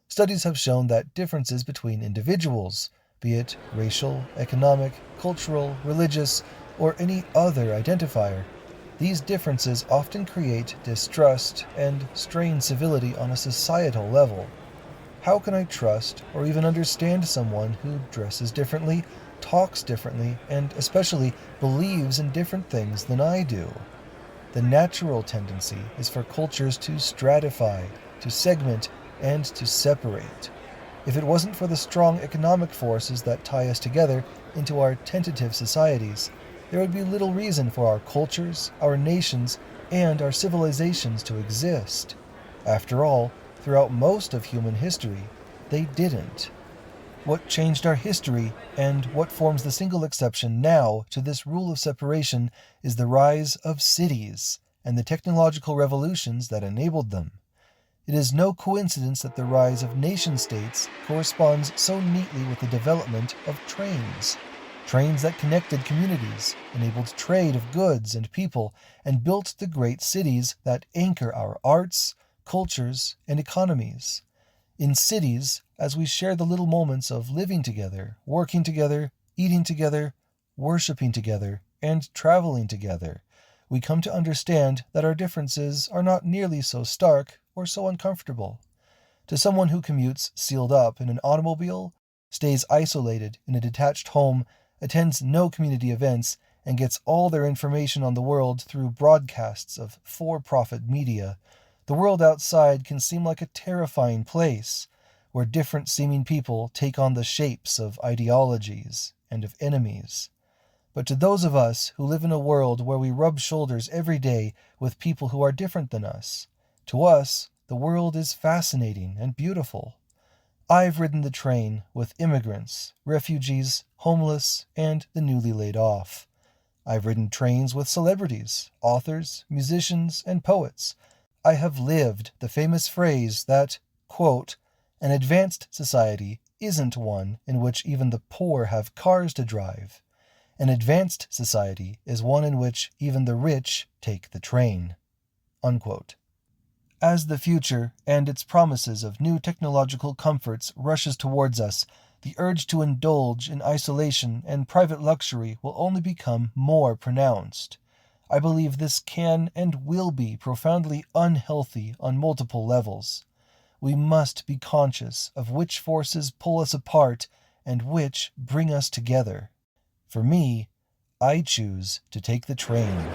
Studies have shown that differences between individuals, be it racial, economic, cultural, religious, or any other identifier, these differences often create distrust and strain civility on a societal level. How can I trust or even understand someone who dresses differently, talks differently, and especially believes in different things than I do? The natural tendency is for cultures to stratify, to segment, and to separate. If it wasn't for the strong economic forces that tie us together into our tentative societies, there would be little reason for our cultures, our nations, and our civilizations to exist. After all, throughout most of human history, they didn't. What changed our history, and what forms the single exception now to this rule of separation, is the rise of cities and the technological revolutions that enabled them. It is no coincidence that the rise of nation-states corresponds so neatly with the development of trains. Trains that connected communities, enabled trade of goods and people, and built the great cities that anchor our arts, cultures, and economies. In cities, as we share the little moments of living together, working together, eating together, worshiping together, and traveling together, we come to understand that our differences are not nearly so stark or so uncomfortable. To someone who commutes sealed up in an automobile, stays isolated in a detached home, attends no community events, and gets all their information on the world through broadcasts of for-profit media, the world outside can seem like a terrifying place, where different seeming people take on the shapes of ideologies and of enemies. But to those of us who live in a world where we rub shoulders every day with people who are different than us, to us, the world is fascinating and beautiful. I've ridden the train with immigrants, refugees, homeless, and the newly laid off. I've ridden trains with celebrities, authors, musicians, and poets. I have lived the famous phrase that, quote, an advanced society isn't one in which even the poor have cars to drive. An advanced society is one in which even the rich take the train. Unquote. As the future and its promises of new technological comforts rushes towards us, the urge to indulge in isolation and private luxury will only become more pronounced. I believe this can and will be profoundly unhealthy on multiple levels. We must be conscious of which forces pull us apart and which bring us together. For me, I choose to take the train.